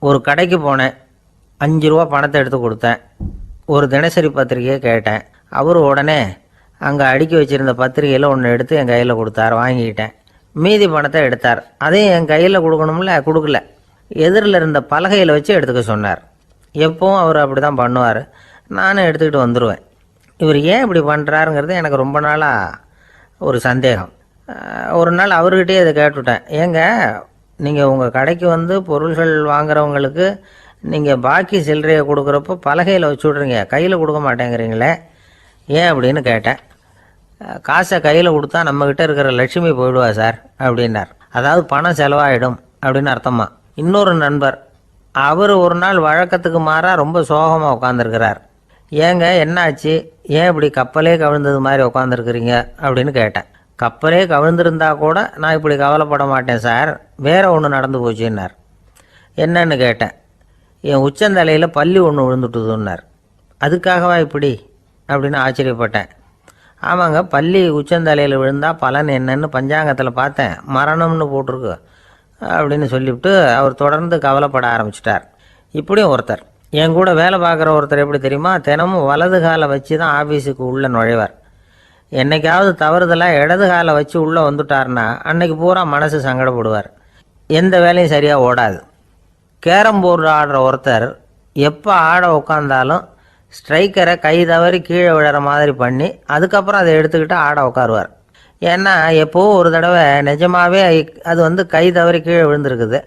ஒரு கடைக்கு போனேன். 5 ரூபா பணத்தை எடுத்து கொடுத்தேன். ஒரு தினசரி பத்திரிகையை கேட்டேன். அவர் உடனே அங்கே அடுக்கி வச்சுருந்த பத்திரிகையில் ஒன்று எடுத்து என் கையில் கொடுத்தார். வாங்கிக்கிட்டேன். மீதி பணத்தை எடுத்தார். அதையும் என் கையில் கொடுக்கணும்ல, கொடுக்கல. எதிரில் இருந்த பலகையில் வச்சு எடுத்துக்க சொன்னார். எப்பவும் அவர் அப்படி தான் பண்ணுவார். நானும் எடுத்துக்கிட்டு வந்துடுவேன். இவர் ஏன் இப்படி பண்ணுறாருங்கிறது எனக்கு ரொம்ப நாளாக ஒரு சந்தேகம். ஒரு நாள் அவர்கிட்டயே இதை கேட்டுவிட்டேன். ஏங்க, நீங்கள் உங்கள் கடைக்கு வந்து பொருள்கள் வாங்குறவங்களுக்கு நீங்கள் பாக்கி சில்லறையை கொடுக்குறப்போ பலகையில் வச்சு விட்றீங்க, கையில் கொடுக்க மாட்டேங்கிறீங்களே, ஏன் அப்படின்னு கேட்டேன். காசை கையில் கொடுத்தா நம்மக்கிட்ட இருக்கிற லட்சுமி போயிடுவா சார் அப்படின்னார். அதாவது பணம் செலவாயிடும் அப்படின்னு அர்த்தமா. இன்னொரு நண்பர், அவர் ஒரு நாள் வழக்கத்துக்கு மாறாக ரொம்ப சோகமாக உட்காந்துருக்கிறார். ஏங்க என்னாச்சு, ஏன் இப்படி கப்பலே கவிழ்ந்தது மாதிரி உட்காந்துருக்குறீங்க அப்படின்னு கேட்டேன். கப்பலே கவிழ்ந்திருந்தா கூட நான் இப்படி கவலைப்பட மாட்டேன் சார், வேறு ஒன்று நடந்து போச்சுன்னார். என்னன்னு கேட்டேன். என் உச்சந்தலையில் பல்லி ஒன்று விழுந்துட்டுதுன்னார். அதுக்காகவா இப்படி அப்படின்னு ஆச்சரியப்பட்டேன். ஆமாங்க, பல்லி உச்சந்தலையில் விழுந்தால் பலன் என்னன்னு பஞ்சாங்கத்தில் பார்த்தேன், மரணம்னு போட்டிருக்கு அப்படின்னு சொல்லிவிட்டு அவர் தொடர்ந்து கவலைப்பட ஆரம்பிச்சிட்டார். இப்படியும் ஒருத்தர், என் கூட வேலை பார்க்குற ஒருத்தர் எப்படி தெரியுமா, தினமும் வலது காலை வச்சு தான் ஆஃபீஸுக்கு உள்ளே நுழைவார். என்னைக்காவது தவறுதலாக இடது காலை வச்சு உள்ளே வந்துட்டார்னா அன்னைக்கு பூரா மனசு சங்கடப்படுவார். எந்த வேலையும் சரியாக ஓடாது. கேரம் போர்டு ஆடுற ஒருத்தர் எப்போ ஆட உட்காந்தாலும் ஸ்ட்ரைக்கரை கை தவறி கீழே விழுற மாதிரி பண்ணி அதுக்கப்புறம் அதை எடுத்துக்கிட்டு ஆட உட்காருவார். ஏன்னா எப்போவும் ஒரு தடவை நிஜமாகவே அது வந்து கை தவறி கீழே விழுந்திருக்குது.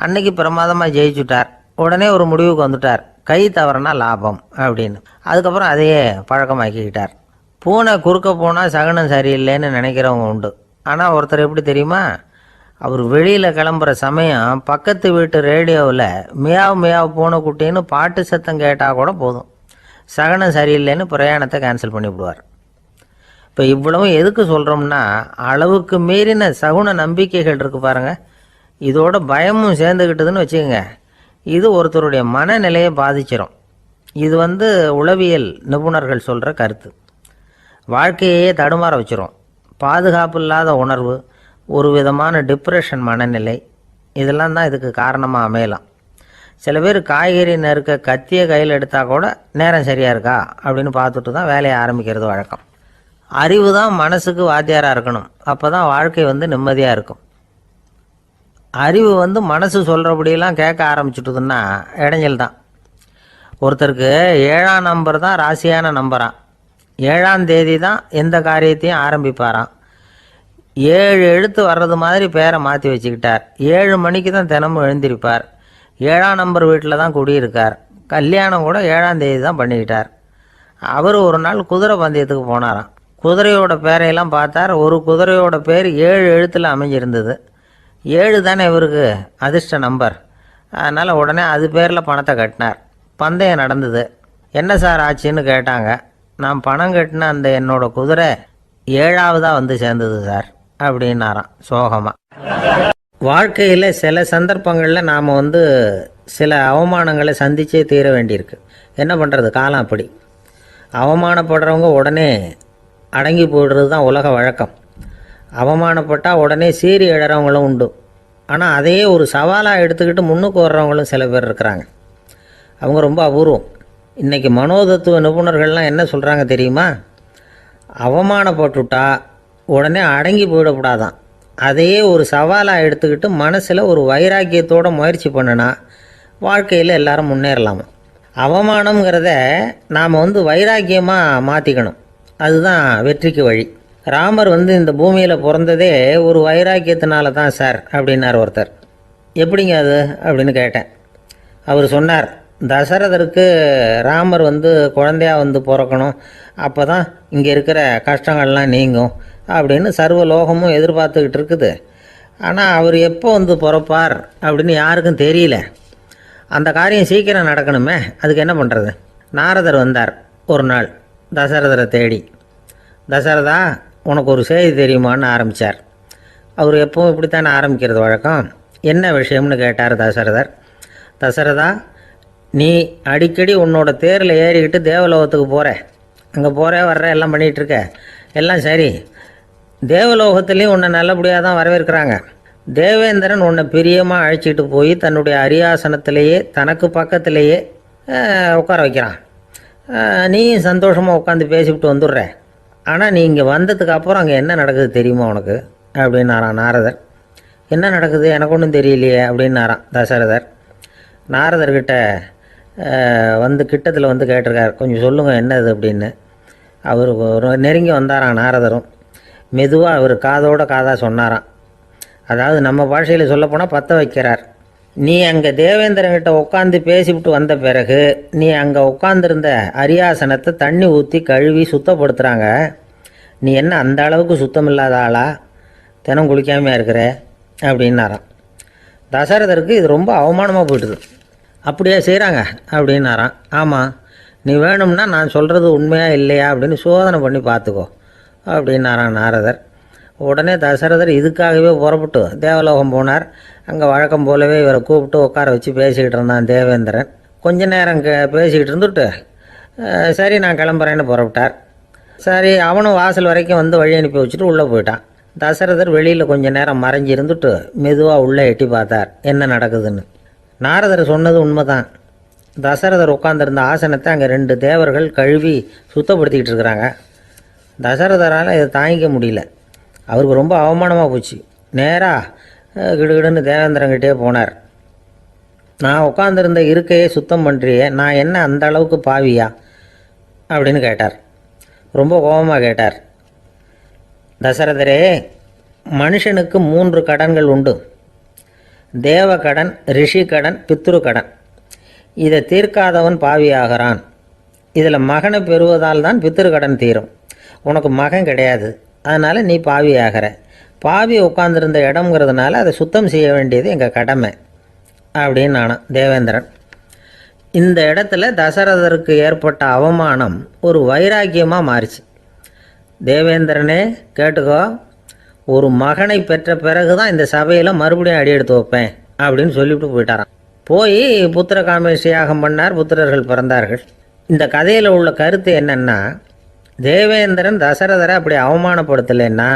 அன்னைக்கு பிரமாதமாக ஜெயிச்சுட்டார். உடனே ஒரு முடிவுக்கு வந்துட்டார், கை தவறுனா லாபம் அப்படின்னு. அதுக்கப்புறம் அதையே பழக்கமாக்கிக்கிட்டார். பூனை குறுக்க போனால் சகனம் சரியில்லைன்னு நினைக்கிறவங்க உண்டு. ஆனால் ஒருத்தர் எப்படி தெரியுமா, அவர் வெளியில் கிளம்புற சமயம் பக்கத்து வீட்டு ரேடியோவில் மியாவ் மியாவ் பூனைக்குட்டின்னு பாட்டு சத்தம் கேட்டால் கூட போதும், சகனம் சரியில்லைன்னு பிரயாணத்தை கேன்சல் பண்ணிவிடுவார். இப்போ இவ்வளவும் எதுக்கு சொல்கிறோம்னா, அளவுக்கு மீறின சகுன நம்பிக்கைகள் இருக்குது பாருங்கள், இதோட பயமும் சேர்ந்துக்கிட்டதுன்னு வச்சுக்கோங்க, இது ஒருத்தருடைய மனநிலையை பாதிச்சிடும். இது வந்து உளவியல் நிபுணர்கள் சொல்கிற கருத்து. வாழ்க்கையே தடுமாற வச்சிரும். பாதுகாப்பு இல்லாத உணர்வு, ஒரு விதமான டிப்ரெஷன் மனநிலை, இதெல்லாம் தான் இதுக்கு காரணமாக அமையலாம். சில பேர் காய்கறி நறுக்க கத்தியை கையில் எடுத்தால் கூட நேரம் சரியாக இருக்கா அப்படின்னு பார்த்துட்டு தான் வேலையை ஆரம்பிக்கிறது வழக்கம். அறிவு தான் மனசுக்கு வாத்தியாராக இருக்கணும். அப்போ தான் வாழ்க்கை வந்து நிம்மதியாக இருக்கும். அறிவு வந்து மனசு சொல்கிறபடியெல்லாம் கேட்க ஆரம்பிச்சுட்டுதுன்னா இடைஞ்சல் தான். ஒருத்தருக்கு 7ஆம் நம்பர் தான் ராசியான நம்பரான். 7ஆம் தேதி தான் எந்த காரியத்தையும் ஆரம்பிப்பாராம். 7 எழுத்து வர்றது மாதிரி பேரை மாற்றி வச்சுக்கிட்டார். 7 மணிக்கு தான் தினமும் எழுந்திருப்பார். 7ஆம் நம்பர் வீட்டில் தான் குடியிருக்கார். கல்யாணம் கூட 7ஆம் தேதி தான் பண்ணிக்கிட்டார். அவர் ஒரு நாள் குதிரை பந்தயத்துக்கு போனாராம். குதிரையோட பேரையெல்லாம் பார்த்தார். ஒரு குதிரையோட பேர் 7 எழுத்தில் அமைஞ்சிருந்தது. 7 தானே இவருக்கு அதிர்ஷ்ட நம்பர். அதனால் உடனே அது பேரில் பணத்தை கட்டினார். பந்தயம் நடந்தது. என்ன சார் ஆச்சுன்னு கேட்டாங்க. நான் பணம் கட்டின அந்த என்னோட குதிரை 7ஆவதாக வந்து சேர்ந்தது சார் அப்படின்னாராம் சோகமாக. வாழ்க்கையில் சில சந்தர்ப்பங்களில் நாம் வந்து சில அவமானங்களை சந்திச்சே தீர வேண்டியிருக்கு. என்ன பண்ணுறது, காலம் அப்படி. அவமானப்படுறவங்க உடனே அடங்கி போய்டுறது தான் உலக வழக்கம். அவமானப்பட்டால் உடனே சீறி எழறவங்களும் உண்டு. ஆனால் அதையே ஒரு சவாலாக எடுத்துக்கிட்டு முன்னுக்கு வர்றவங்களும் சில பேர் இருக்கிறாங்க. அவங்க ரொம்ப அபூர்வம். இன்றைக்கி மனோதத்துவ நிபுணர்கள்லாம் என்ன சொல்கிறாங்க தெரியுமா, அவமானப்பட்டுட்டா உடனே அடங்கி போயிடக்கூடாதான், அதையே ஒரு சவாலாக எடுத்துக்கிட்டு மனசில் ஒரு வைராக்கியத்தோடு முயற்சி பண்ணினா வாழ்க்கையில் எல்லாரும் முன்னேறலாமா. அவமானங்கிறத நாம் வந்து வைராக்கியமாக மாற்றிக்கணும். அதுதான் வெற்றிக்கு வழி. ராமர் வந்து இந்த பூமியில் பிறந்ததே ஒரு வைராக்கியத்தினால தான் சார் அப்படின்னார் ஒருத்தர். எப்படிங்க அது அப்படின்னு கேட்டேன். அவர் சொன்னார், தசரதருக்கு ராமர் வந்து குழந்தையாக வந்து பிறக்கணும், அப்போ தான் இங்கே இருக்கிற கஷ்டங்கள்லாம் நீங்கும் அப்படின்னு சர்வ லோகமும் எதிர்பார்த்துக்கிட்டு இருக்குது. ஆனால் அவர் எப்போ வந்து பிறப்பார் அப்படின்னு யாருக்கும் தெரியல. அந்த காரியம் சீக்கிரம் நடக்கணுமே, அதுக்கு என்ன பண்ணுறது. நாரதர் வந்தார் ஒரு நாள் தசரதரை தேடி. தசரதா, உனக்கு ஒரு செய்தி தெரியுமான்னு ஆரம்பித்தார். அவர் எப்பவும் இப்படித்தானே ஆரம்பிக்கிறது வழக்கம். என்ன விஷயம்னு கேட்டார் தசரதர். தசரதா, நீ அடிக்கடி உன்னோட தேரில் ஏறிக்கிட்டு தேவலோகத்துக்கு போகிற, அங்கே போகிற வர்ற எல்லாம் பண்ணிகிட்ருக்க, எல்லாம் சரி. தேவலோகத்துலேயும் உன்னை நல்லபடியாக தான் வரவேற்கிறாங்க. தேவேந்திரன் உன்னை பிரியமாக அழைச்சிட்டு போய் தன்னுடைய அரியாசனத்திலேயே தனக்கு பக்கத்திலேயே உட்கார வைக்கிறான். நீயும் சந்தோஷமாக உட்காந்து பேசிவிட்டு வந்துடுற. ஆனால் நீ இங்கே வந்ததுக்கு அப்புறம் அங்கே என்ன நடக்குது தெரியுமா உனக்கு அப்படின்னாரான் நாரதர். என்ன நடக்குது எனக்கு ஒன்றும் தெரியலையே அப்படின்னாரான் தசரதர். நாரதர்கிட்ட வந்து கிட்டத்தில் வந்து கேட்டிருக்கார், கொஞ்சம் சொல்லுங்கள் என்னது அப்படின்னு. அவர் நெருங்கி வந்தாரான் நாரதரும். மெதுவாக அவர் காதோட காதாக சொன்னாராம். அதாவது நம்ம பாஷையில் சொல்லப்போனால் பற்ற வைக்கிறார். நீ அங்கே தேவேந்திரங்கிட்ட உட்காந்து பேசிவிட்டு வந்த பிறகு நீ அங்கே உட்காந்துருந்த அரியாசனத்தை தண்ணி ஊற்றி கழுவி சுத்தப்படுத்துகிறாங்க. நீ என்ன அந்த அளவுக்கு சுத்தம் இல்லாத ஆளா, தினம் குளிக்காமையாக இருக்கிற அப்படின்னாராம். தசரதருக்கு இது ரொம்ப அவமானமாக போயிட்டுது. அப்படியே செய்கிறாங்க அப்படின்னாராம். ஆமாம், நீ வேணும்னா நான் சொல்கிறது உண்மையா இல்லையா அப்படின்னு சோதனை பண்ணி பார்த்துக்கோ அப்படின்னாரான் நாரதர். உடனே தசரதர் இதுக்காகவே புறப்பட்டு தேவலோகம் போனார். அங்கே வழக்கம் போலவே இவரை கூப்பிட்டு உட்கார வச்சு பேசிக்கிட்டு இருந்தான் தேவேந்திரன். கொஞ்ச நேரம் பேசிக்கிட்டு இருந்துட்டு சரி நான் கிளம்புறேன்னு புறப்பட்டார். சரி அவனும் வாசல் வரைக்கும் வந்து வழி அனுப்பி வச்சுட்டு உள்ளே போயிட்டான். தசரதர் வெளியில் கொஞ்ச நேரம் மறைஞ்சி இருந்துட்டு மெதுவாக உள்ளே எட்டி பார்த்தார் என்ன நடக்குதுன்னு. நாரதர் சொன்னது உண்மைதான். தசரதர் உட்காந்துருந்த ஆசனத்தை அங்கே 2 தேவர்கள் கழுவி சுத்தப்படுத்திக்கிட்டு இருக்கிறாங்க. தசரதரால் இதை தாங்கிக்க முடியல. அவருக்கு ரொம்ப அவமானமாக போச்சு. நேராக கிடுகிடுன்னு தேவேந்திரங்கிட்டே போனார். நான் உட்காந்துருந்த இருக்கையே சுத்தம் பண்ணுறியே, நான் என்ன அந்த அளவுக்கு பாவியா அப்படின்னு கேட்டார். ரொம்ப கோபமாக கேட்டார். தசரதரே, மனுஷனுக்கு 3 கடன்கள் உண்டு. தேவ கடன், ரிஷி கடன், பித்ரு கடன். இதை தீர்க்காதவன் பாவியாகிறான். இதில் மகனை பெறுவதால் தான் பித்ரு கடன் தீரும். உனக்கு மகன் கிடையாது, அதனால் நீ பாவி ஆகிற. பாவி உட்காந்துருந்த இடம்ங்கிறதுனால அதை சுத்தம் செய்ய வேண்டியது எங்கள் கடமை அப்படின்னு நானும் தேவேந்திரன். இந்த இடத்துல தசரதருக்கு ஏற்பட்ட அவமானம் ஒரு வைராக்கியமாக மாறிச்சு. தேவேந்திரனே கேட்டுக்கோ, ஒரு மகனை பெற்ற பிறகு தான் இந்த சபையில் மறுபடியும் அடி எடுத்து வைப்பேன் அப்படின்னு சொல்லிவிட்டு போயிட்டாரான். போய் புத்திர காமேஷ் யாகம் பண்ணார். புத்திரர்கள் பிறந்தார்கள். இந்த கதையில் உள்ள கருத்து என்னென்னா, தேவேந்திரன் தசரதரை அப்படி அவமானப்படுத்தலைன்னா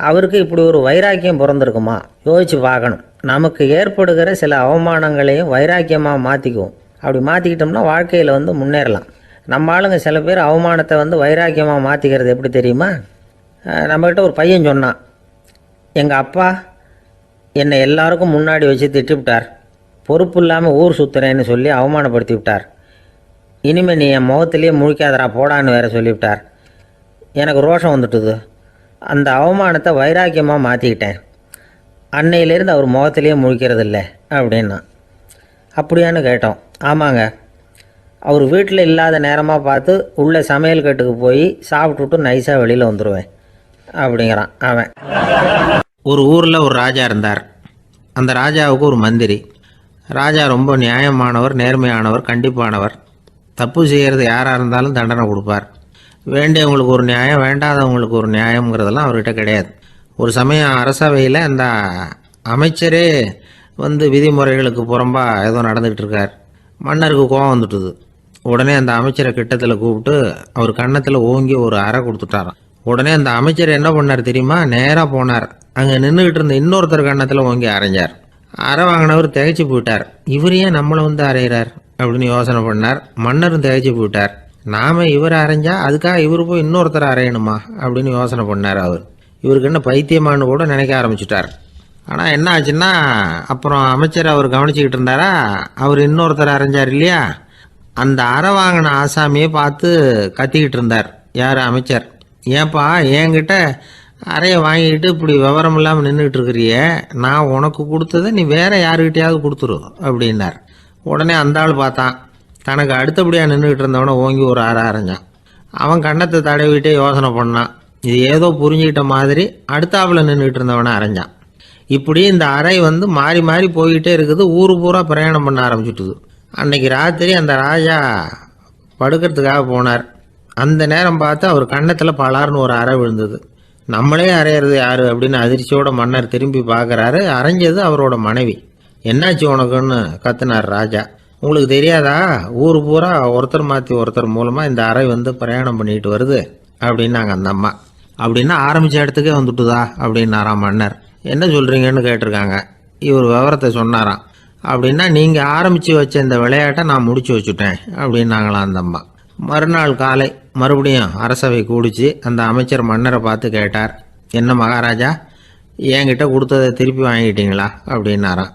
அவருக்கு இப்படி ஒரு வைராக்கியம் பிறந்திருக்குமா யோசித்து பார்க்கணும். நமக்கு ஏற்படுகிற சில அவமானங்களையும் வைராக்கியமாக மாற்றிக்குவோம். அப்படி மாற்றிக்கிட்டோம்னா வாழ்க்கையில் வந்து முன்னேறலாம். நம்ம ஆளுங்க சில பேர் அவமானத்தை வந்து வைராக்கியமாக மாற்றிக்கிறது எப்படி தெரியுமா? நம்மக்கிட்ட ஒரு பையன் சொன்னான், எங்கள் அப்பா என்னை எல்லாருக்கும் முன்னாடி வச்சு திட்டிவிட்டார், பொறுப்பு இல்லாமல் ஊர் சுற்றுறேன்னு சொல்லி அவமானப்படுத்தி விட்டார். இனிமேல் நீ என் முகத்திலேயே முழிக்காதரா போடான்னு வேற சொல்லிவிட்டார். எனக்கு ரோஷம் வந்துட்டுது. அந்த அவமானத்தை வைராக்கியமாக மாற்றிக்கிட்டேன். அன்னையிலேருந்து அவர் முகத்திலேயே முழிக்கிறது இல்லை அப்படின்னா. அப்படியான்னு கேட்டோம். ஆமாங்க, அவர் வீட்டில் இல்லாத நேரமாக பார்த்து உள்ள சமையல் கட்டுக்கு போய் சாப்பிட்டுட்டு நைஸாக வெளியில் வந்துடுவேன் அப்படிங்கிறான் அவன். ஒரு ஊரில் ஒரு ராஜா இருந்தார். அந்த ராஜாவுக்கு ஒரு மந்திரி. ராஜா ரொம்ப நியாயமானவர், நேர்மையானவர், கண்டிப்பானவர். தப்பு செய்கிறது யாராக இருந்தாலும் தண்டனை கொடுப்பார். வேண்டியவங்களுக்கு ஒரு நியாயம், வேண்டாதவங்களுக்கு ஒரு நியாயங்கிறதெல்லாம் அவர்கிட்ட கிடையாது. ஒரு சமயம் அரசவையில் அந்த அமைச்சரே வந்து விதிமுறைகளுக்கு புறம்பாக ஏதோ நடந்துக்கிட்டு இருக்கார். மன்னருக்கு கோபம் வந்துட்டுது. உடனே அந்த அமைச்சரை கிட்டத்தில் கூப்பிட்டு அவர் கன்னத்தில் ஓங்கி ஒரு அறை கொடுத்துட்டாராம். உடனே அந்த அமைச்சர் என்ன பண்ணார் தெரியுமா? நேராக போனார். அங்கே நின்றுக்கிட்டு இருந்த இன்னொருத்தர் கன்னத்தில் ஓங்கி அரைஞ்சார். அறை வாங்கினவர் திகைச்சு போயிட்டார். இவர் ஏன் நம்மளை வந்து அரைகிறார் அப்படின்னு யோசனை பண்ணார். மன்னரும் திகைச்சு போயிட்டார். நாம் இவரை அரைஞ்சா அதுக்காக இவர் போய் இன்னொருத்தரை அரையணுமா அப்படின்னு யோசனை பண்ணார். இவருக்கு என்ன பைத்தியமானு கூட நினைக்க ஆரம்பிச்சிட்டார். ஆனால் என்ன ஆச்சுன்னா, அப்புறம் அமைச்சர் அவர் கவனிச்சிக்கிட்டு இருந்தாரா, அவர் இன்னொருத்தரை அரைஞ்சார் இல்லையா, அந்த அறை வாங்கின ஆசாமியை பார்த்து கத்திக்கிட்டு இருந்தார். யார்? அமைச்சர். ஏன்பா என்கிட்ட அறையை வாங்கிக்கிட்டு இப்படி விவரம் இல்லாமல் நின்றுட்டு இருக்கிறியே, நான் உனக்கு கொடுத்ததை நீ வேற யாருக்கிட்டையாவது கொடுத்துரு அப்படின்னார். உடனே அந்த ஆள் பார்த்தான், தனக்கு அடுத்தபடியாக நின்றுக்கிட்டு இருந்தவனை ஓங்கி ஒரு அறை அரைஞ்சான். அவன் கன்னத்தை தடவிட்டே யோசனை பண்ணான். இது ஏதோ புரிஞ்சுக்கிட்ட மாதிரி அடுத்தாப்பில் நின்றுக்கிட்டு இருந்தவனை அரைஞ்சான். இப்படி இந்த அறை வந்து மாறி மாறி போய்கிட்டே இருக்குது. ஊர் பூரா பிரயாணம் பண்ண ஆரம்பிச்சுட்டுது. அன்னைக்கு ராத்திரி அந்த ராஜா படுக்கிறதுக்காக போனார். அந்த நேரம் பார்த்து அவர் கன்னத்தில் பலார்னு ஒரு அறை விழுந்தது. நம்மளே அரையிறது யாரு அப்படின்னு அதிர்ச்சியோட மன்னர் திரும்பி பார்க்குறாரு. அரைஞ்சது அவரோட மனைவி. என்னாச்சு உனக்குன்னு கத்துனார் ராஜா. உங்களுக்கு தெரியாதா, ஊர் பூரா ஒருத்தர் மாற்றி ஒருத்தர் மூலமாக இந்த அறை வந்து பிரயாணம் பண்ணிட்டு வருது அப்படின்னாங்க அந்த அம்மா. அப்படின்னா ஆரம்பித்த இடத்துக்கே வந்துட்டுதா அப்படின்னாராம் மன்னர். என்ன சொல்கிறீங்கன்னு கேட்டிருக்காங்க. இவர் விவரத்தை சொன்னாராம். அப்படின்னா நீங்கள் ஆரம்பித்து வச்ச இந்த விளையாட்டை நான் முடிச்சு வச்சுட்டேன் அப்படின்னாங்களாம் அந்த அம்மா. மறுநாள் காலை மறுபடியும் அரசவை கூடிச்சு அந்த அமைச்சர் மன்னரை பார்த்து கேட்டார், என்ன மகாராஜா, என்கிட்ட கொடுத்ததை திருப்பி வாங்கிட்டீங்களா அப்படின்னாராம்.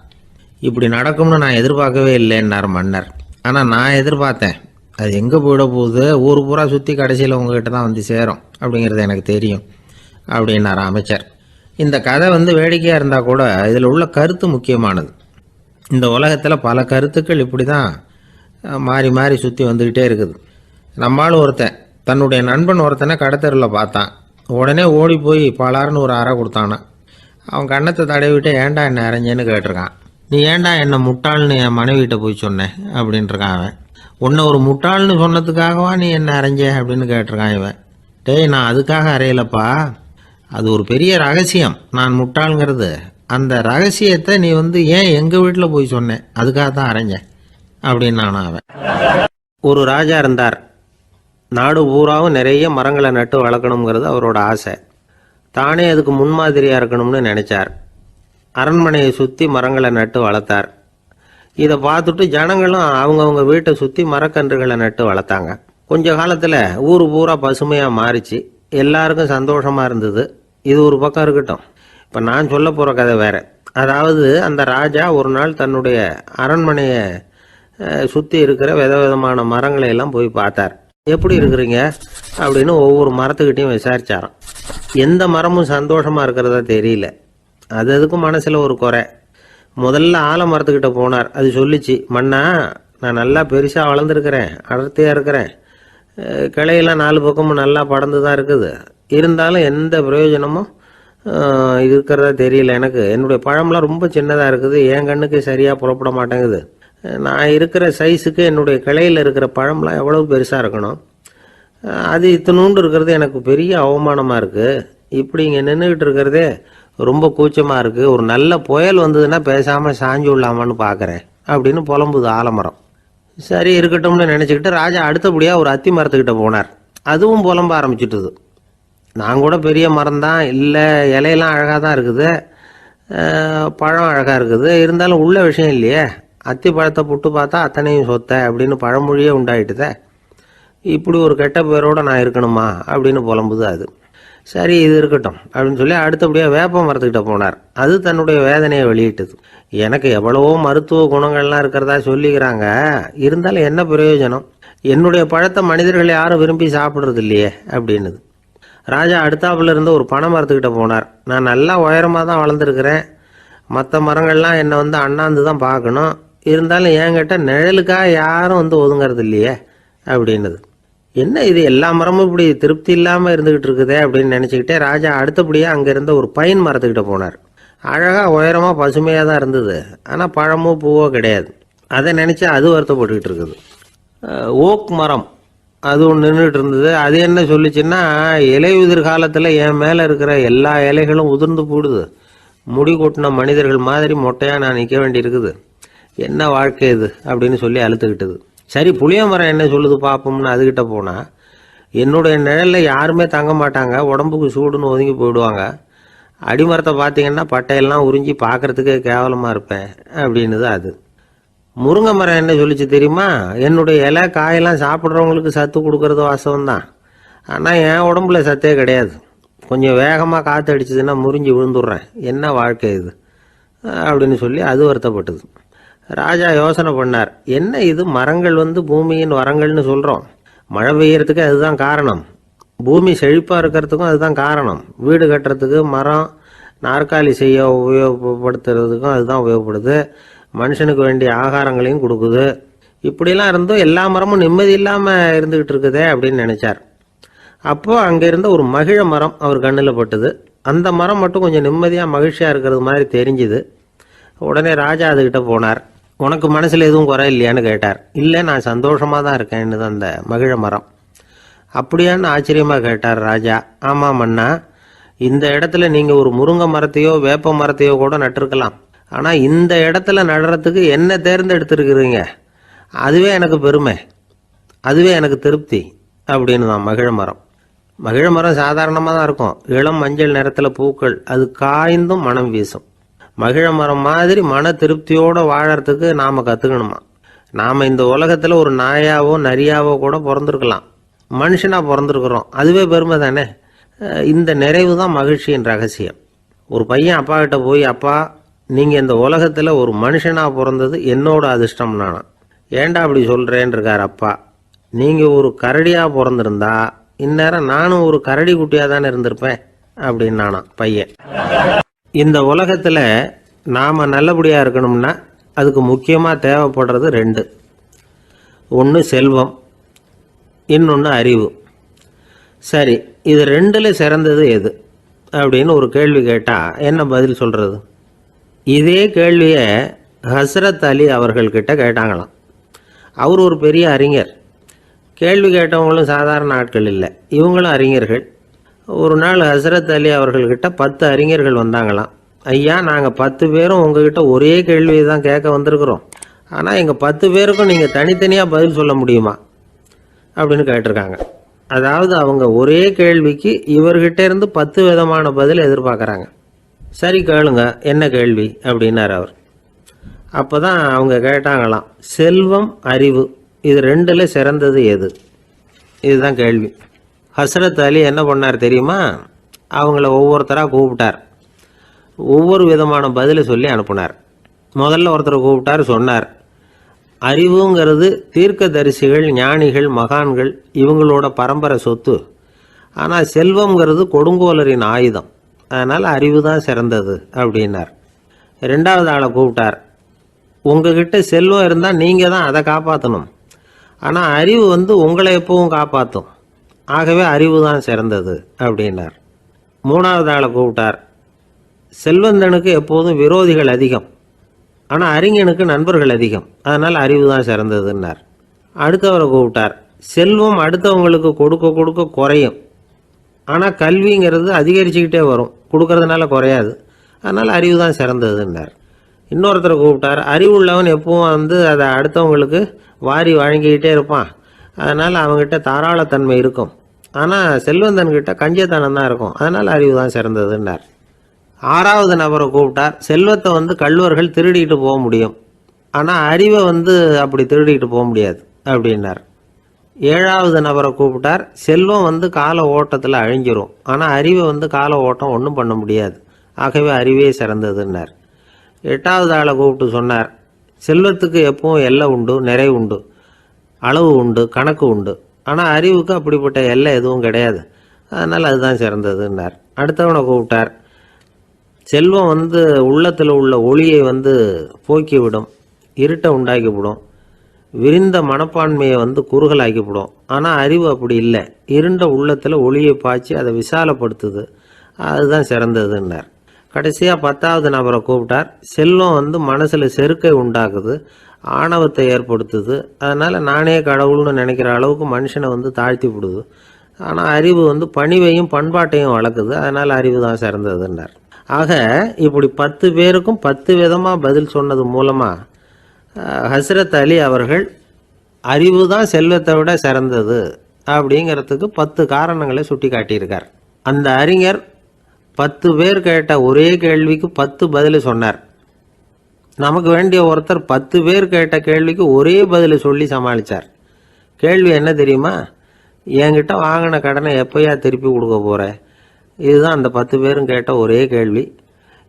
இப்படி நடக்கும்னு நான் எதிர்பார்க்கவே இல்லைன்னார் மன்னர். ஆனால் நான் எதிர்பார்த்தேன். அது எங்கே போயிட போகுது, ஊர் பூரா சுற்றி கடைசியில் உங்ககிட்ட தான் வந்து சேரும் அப்படிங்கிறது எனக்கு தெரியும் அப்படின்னார் அமைச்சர். இந்த கதை வேடிக்கையாக இருந்தால் கூட இதில் உள்ள கருத்து முக்கியமானது. இந்த உலகத்தில் பல கருத்துக்கள் இப்படி தான் மாறி மாறி சுற்றி வந்துக்கிட்டே இருக்குது. நம்மால் ஒருத்தன் தன்னுடைய நண்பன் ஒருத்தனை கடத்தெருவில் பார்த்தான். உடனே ஓடி போய் பலாருன்னு ஒரு அறை கொடுத்தானா. அவன் கண்ணத்தை தடவிட்டு ஏன்டா என்ன அரைஞ்சேன்னு கேட்டிருக்கான். நீ ஏன்டா என்ன முட்டாள்னு என் மனைவிட்ட போய் சொன்னேன் அப்படின்ட்டுருக்கான் அவன். உன்னை ஒரு முட்டாள்னு சொன்னதுக்காகவா நீ என்ன அரைஞ்ச அப்படின்னு கேட்டிருக்கான் இவன். டேய், நான் அதுக்காக அறையலப்பா, அது ஒரு பெரிய ரகசியம். நான் முட்டாளுங்கிறது அந்த ரகசியத்தை நீ ஏன் எங்கள் வீட்டில் போய் சொன்னேன், அதுக்காக தான் அரைஞ்சேன் அப்படின்னு நானும் அவன். ஒரு ராஜா இருந்தார். நாடு பூராவும் நிறைய மரங்களை நட்டு வளர்க்கணுங்கிறது அவரோட ஆசை. தானே அதுக்கு முன்மாதிரியாக இருக்கணும்னு நினச்சார். அரண்மனையை சுற்றி மரங்களை நட்டு வளர்த்தார். இதை பார்த்துட்டு ஜனங்களும் அவங்கவுங்க வீட்டை சுற்றி மரக்கன்றுகளை நட்டு வளர்த்தாங்க. கொஞ்ச காலத்தில் ஊர் பூரா பசுமையாக மாறிச்சு. எல்லாருக்கும் சந்தோஷமாக இருந்தது. இது ஒரு பக்கம் இருக்கட்டும். இப்போ நான் சொல்ல போகிற கதை வேறு. அதாவது அந்த ராஜா ஒரு நாள் தன்னுடைய அரண்மனையை சுற்றி இருக்கிற விதவிதமான மரங்களை எல்லாம் போய் பார்த்தார். எப்படி இருக்கிறீங்க அப்படின்னு ஒவ்வொரு மரத்துக்கிட்டையும் விசாரிச்சாராம். எந்த மரமும் சந்தோஷமாக இருக்கிறதா தெரியல. அதுக்கும் மனசில் ஒரு குறை. முதல்ல ஆலமரத்துக்கிட்ட போனார். அது சொல்லிச்சு, மண்ணா, நான் நல்லா பெருசாக வளர்ந்துருக்கிறேன், அடர்த்தியாக இருக்கிறேன், கிளையெல்லாம் 4 பக்கமும் நல்லா படர்ந்து தான் இருக்குது, இருந்தாலும் எந்த பிரயோஜனமும் இருக்கிறதா தெரியல எனக்கு. என்னுடைய பழம்லாம் ரொம்ப சின்னதாக இருக்குது, என் கண்ணுக்கு சரியாக புறப்பட மாட்டேங்குது. நான் இருக்கிற சைஸுக்கு என்னுடைய கிளையில் இருக்கிற பழம்லாம் எவ்வளோ பெருசாக இருக்கணும், அது இத்தினூண்டு இருக்கிறது எனக்கு பெரிய அவமானமாக இருக்குது. இப்படி இங்கே நின்றுக்கிட்டு இருக்கிறதே ரொம்ப கூச்சமாக இருக்குது. ஒரு நல்ல புயல் வந்ததுன்னா பேசாமல் சாஞ்சு விடலாமான்னு பார்க்குறேன் அப்படின்னு புலம்புது ஆலமரம். சரி இருக்கட்டும்னு நினச்சிக்கிட்டு ராஜா அடுத்தபடியாக ஒரு அத்தி மரத்துக்கிட்ட போனார். அதுவும் புலம்ப ஆரம்பிச்சிட்டுது. நான் கூட பெரிய மரம் தான், இல்லை இலையெல்லாம் அழகாக தான் இருக்குது, பழம் அழகாக இருக்குது, இருந்தாலும் உள்ள விஷயம் இல்லையே, அத்தி பழத்தை புட்டு பார்த்தா அத்தனையும் சொத்தை அப்படின்னு பழமொழியே உண்டாயிட்டுதே, இப்படி ஒரு கெட்ட பேரோடு நான் இருக்கணுமா அப்படின்னு புலம்புது அது. சரி இது இருக்கட்டும் அப்படின்னு சொல்லி அடுத்தபடியாக வேப்ப மரத்துக்கிட்ட போனார். அது தன்னுடைய வேதனையை வெளியிட்டது. எனக்கு எவ்வளவோ மருத்துவ குணங்கள்லாம் இருக்கிறதா சொல்லிக்கிறாங்க, இருந்தாலும் என்ன பிரயோஜனம், என்னுடைய பழத்தை மனிதர்கள் யாரும் விரும்பி சாப்பிட்றது இல்லையே அப்படின்னுது. ராஜா அடுத்தாப்புல இருந்து ஒரு பனை மரத்துக்கிட்ட போனார். நான் நல்லா உயரமாக தான் வளர்ந்துருக்கிறேன், மற்ற மரங்கள்லாம் என்னை அண்ணாந்து தான் பார்க்கணும், இருந்தாலும் என்கிட்ட நிழலுக்காக யாரும் ஒதுங்கிறது இல்லையே அப்படின்னுது. என்ன இது எல்லா மரமும் இப்படி திருப்தி இல்லாமல் இருந்துக்கிட்டு இருக்குதே அப்படின்னு நினச்சிக்கிட்டே ராஜா அடுத்தபடியாக அங்கே இருந்த ஒரு பைன் மரத்துக்கிட்ட போனார். அழகாக உயரமாக பசுமையாக தான் இருந்தது, ஆனால் பழமோ பூவோ கிடையாது. அதை நினச்சி அது வருத்தப்பட்டுக்கிட்டு இருக்குது. ஓக் மரம் அது ஒன்று நின்றுட்டு இருந்தது. அது என்ன சொல்லிச்சுன்னா, இலையுதிர் காலத்தில் என் மேலே இருக்கிற எல்லா இலைகளும் உதிர்ந்து போடுது, முடி கொட்டின மனிதர்கள் மாதிரி மொட்டையாக நான் நிற்க வேண்டியிருக்குது, என்ன வாழ்க்கை இது அப்படின்னு சொல்லி அழுத்துக்கிட்டது. சரி புளிய மரம் என்ன சொல்லுது பார்ப்போம்னு அதுகிட்ட போனால், என்னுடைய நிழலில் யாருமே தங்க மாட்டாங்க, உடம்புக்கு சூடுன்னு ஒதுங்கி போயிடுவாங்க, அடிமரத்தை பார்த்தீங்கன்னா பட்டையெல்லாம் உறிஞ்சி பார்க்குறதுக்கே கேவலமாக இருப்பேன் அப்படின்னுது அது. முருங்கை மரம் என்ன சொல்லிச்சு தெரியுமா, என்னுடைய இலை காயெல்லாம் சாப்பிட்றவங்களுக்கு சத்து கொடுக்கறது வாசவம்தான், ஆனால் என் உடம்புல சத்தே கிடையாது, கொஞ்சம் வேகமாக காற்று அடிச்சதுன்னா முறிஞ்சி விழுந்துடுறேன், என்ன வாழ்க்கை இது அப்படின்னு சொல்லி அது வருத்தப்பட்டது. ராஜா யோசனை பண்ணார், என்ன இது மரங்கள் பூமியின் வரங்கள்னு சொல்கிறோம், மழை பெய்யறதுக்கு அதுதான் காரணம், பூமி செழிப்பாக இருக்கிறதுக்கும் அதுதான் காரணம், வீடு கட்டுறதுக்கு மரம், நாற்காலி செய்ய உபயோகப்படுத்துறதுக்கும் அதுதான் உபயோகப்படுது, மனுஷனுக்கு வேண்டிய ஆகாரங்களையும் கொடுக்குது, இப்படிலாம் இருந்தும் எல்லா மரமும் நிம்மதி இல்லாமல் இருந்துக்கிட்டு இருக்குதே அப்படின்னு நினச்சார். அப்போது அங்கே இருந்த ஒரு மகிழ மரம் அவர் கண்ணில் பட்டுது. அந்த மரம் மட்டும் கொஞ்சம் நிம்மதியாக மகிழ்ச்சியாக இருக்கிறது மாதிரி தெரிஞ்சுது. உடனே ராஜா அதுக்கிட்ட போனார். உனக்கு மனசில் எதுவும் குறை இல்லையான்னு கேட்டார். இல்லை, நான் சந்தோஷமாக தான் இருக்கேன்னு அந்த மகிழ மரம். அப்படியான்னு ஆச்சரியமாக கேட்டார் ராஜா. ஆமாம் மன்னா, இந்த இடத்துல நீங்கள் ஒரு முருங்கை மரத்தையோ வேப்ப மரத்தையோ கூட நட்டிருக்கலாம், ஆனால் இந்த இடத்துல நடுறதுக்கு என்ன தேர்ந்தெடுத்துருக்குறீங்க, அதுவே எனக்கு பெருமை, அதுவே எனக்கு திருப்தி அப்படின்னு தான் மகிழ மரம். மகிழ மரம் சாதாரணமாக தான் இருக்கும், இளம் மஞ்சள் நிறத்தில் பூக்கள், அது காய்ந்தும் மனம் வீசும். மகிழ மரம் மாதிரி மன திருப்தியோடு வாழறதுக்கு நாம் கற்றுக்கணுமா. நாம் இந்த உலகத்தில் ஒரு நாயாவோ நரியாவோ கூட பிறந்திருக்கலாம், மனுஷனாக பிறந்திருக்கிறோம், அதுவே பெருமை தானே. இந்த நிறைவு தான் மகிழ்ச்சியின் ரகசியம். ஒரு பையன் அப்பா கிட்ட போய், அப்பா நீங்கள் இந்த உலகத்தில் ஒரு மனுஷனாக பிறந்தது என்னோட அதிர்ஷ்டம் நானா. ஏண்டா அப்படி சொல்கிறேன்னு இருக்கார் அப்பா. நீங்கள் ஒரு கரடியாக பிறந்திருந்தா இந்நேரம் நானும் ஒரு கரடி குட்டியாக தானே இருந்திருப்பேன் அப்படின்னு நானா பையன். இந்த உலகத்தில் நாம் நல்லபடியாக இருக்கணும்னா அதுக்கு முக்கியமாக தேவைப்படுறது ரெண்டு. ஒன்று செல்வம், இன்னொன்று அறிவு. சரி, இது ரெண்டில் சிறந்தது எது அப்படின்னு ஒரு கேள்வி கேட்டால் என்ன பதில் சொல்கிறது? இதே கேள்வியை ஹஸ்ரத் அலி அவர்கள்கிட்ட கேட்டாங்களாம். அவர் ஒரு பெரிய அறிஞர். கேள்வி கேட்டவங்களும் சாதாரண ஆட்கள் இல்லை, இவங்களும் அறிஞர்கள். ஒரு நாள் ஹஸ்ரத் அலி அவர்கள்கிட்ட 10 அறிஞர்கள் வந்தாங்களாம். ஐயா, நாங்கள் 10 பேரும் உங்ககிட்ட ஒரே கேள்வியை தான் கேட்க வந்திருக்கிறோம், ஆனால் எங்கள் 10 பேருக்கும் நீங்கள் தனித்தனியாக பதில் சொல்ல முடியுமா அப்படின்னு கேட்டிருக்காங்க. அதாவது அவங்க ஒரே கேள்விக்கு இவர்கிட்ட இருந்து 10 விதமான பதில் எதிர்பார்க்குறாங்க. சரி கேளுங்க, என்ன கேள்வி அப்படின்னார் அவர். அப்போ தான் அவங்க கேட்டாங்களாம், செல்வம் அறிவு இது ரெண்டில் சிறந்தது எது? இதுதான் கேள்வி. ஹஸ்ரத் அலி என்ன பண்ணார் தெரியுமா? அவங்கள ஒவ்வொருத்தராக கூப்பிட்டார், ஒவ்வொரு விதமான பதிலை சொல்லி அனுப்புனார். முதல்ல ஒருத்தரை கூப்பிட்டார், சொன்னார், அறிவுங்கிறது தீர்க்கதரிசிகள், ஞானிகள், மகான்கள் இவங்களோட பரம்பரை சொத்து. ஆனால் செல்வங்கிறது கொடுங்கோலரின் ஆயுதம், அதனால் அறிவு தான் சிறந்தது அப்படின்னார். ரெண்டாவது ஆளை கூப்பிட்டார், உங்ககிட்ட செல்வம் இருந்தால் நீங்கள் தான் அதை காப்பாற்றணும், ஆனால் அறிவு உங்களை எப்பவும் காப்பாற்றும், ஆகவே அறிவு தான் சிறந்தது அப்படின்னார். மூணாவது ஆளை கூப்பிட்டார், செல்வந்தனுக்கு எப்போதும் விரோதிகள் அதிகம், ஆனால் அறிஞனுக்கு நண்பர்கள் அதிகம், அதனால் அறிவு தான் சிறந்ததுன்னார். அடுத்தவரை கூப்பிட்டார், செல்வம் அடுத்தவங்களுக்கு கொடுக்க கொடுக்க குறையும், ஆனால் கல்விங்கிறது அதிகரிச்சுக்கிட்டே வரும், கொடுக்கறதுனால குறையாது, அதனால் அறிவு தான் சிறந்ததுன்னார். இன்னொருத்தரை கூப்பிட்டார், அறிவுள்ளவன் எப்பவும் அதை அடுத்தவங்களுக்கு வாரி வழங்கிக்கிட்டே இருப்பான், அதனால் அவங்ககிட்ட தாராளத்தன்மை இருக்கும், ஆனால் செல்வந்தன்கிட்ட கஞ்சத்தனம் தான் இருக்கும், அதனால் அறிவு தான் சிறந்ததுன்னார். ஆறாவது நபரை கூப்பிட்டார், செல்வத்தை கள்வர்கள் திருடிட்டு போக முடியும், ஆனால் அறிவை அப்படி திருடிட்டு போக முடியாது அப்படின்னார். ஏழாவது நபரை கூப்பிட்டார், செல்வம் கால ஓட்டத்தில் அழிஞ்சிரும், ஆனால் அறிவை கால ஓட்டம் ஒன்றும் பண்ண முடியாது, ஆகவே அறிவே சிறந்ததுன்னார். எட்டாவது ஆளை கூப்பிட்டு சொன்னார், செல்வத்துக்கு எப்பவும் எல்லை உண்டு, நிறைவு உண்டு, அளவு உண்டு, கணக்கு உண்டு, ஆனால் அறிவுக்கு அப்படிப்பட்ட எல்லை எதுவும் கிடையாது, அதனால் அதுதான் சிறந்ததுன்னார். அடுத்தவனை கூப்பிட்டார், செல்வம் உள்ளத்தில் உள்ள ஒளியை போக்கிவிடும், இருட்டை உண்டாக்கிவிடும், விரிந்த மனப்பான்மையை குறுகலாக்கிவிடும், ஆனால் அறிவு அப்படி இல்லை, இருண்ட உள்ளத்தில் ஒளியை பாய்ச்சி அதை விசாலப்படுத்துது, அதுதான் சிறந்ததுன்னார். கடைசியாக 10வது நபரை கூப்பிட்டார், செல்வம் மனசில் செருக்கை உண்டாக்குது, ஆணவத்தை ஏற்படுத்துது, அதனால் நானே கடவுள்னு நினைக்கிற அளவுக்கு மனுஷனை தாழ்த்தி விடுது, ஆனால் அறிவு பணிவையும் பண்பாட்டையும் வளர்க்குது, அதனால் அறிவு தான் சிறந்ததுன்னார். ஆக இப்படி 10 பேருக்கும் 10 விதமாக பதில் சொன்னது மூலமாக ஹஸ்ரத் அலி அவர்கள் அறிவு தான் செல்வத்தை விட சிறந்தது அப்படிங்கிறதுக்கு 10 காரணங்களை சுட்டி காட்டியிருக்கார். அந்த அறிஞர் 10 பேர் கேட்ட ஒரே கேள்விக்கு 10 பதில் சொன்னார். நமக்கு வேண்டிய ஒருத்தர் 10 பேர் கேட்ட கேள்விக்கு ஒரே பதில் சொல்லி சமாளித்தார். கேள்வி என்ன தெரியுமா? என்கிட்ட வாங்கின கடனை எப்போயா திருப்பி கொடுக்க போகிற? இதுதான் அந்த 10 பேரும் கேட்ட ஒரே கேள்வி.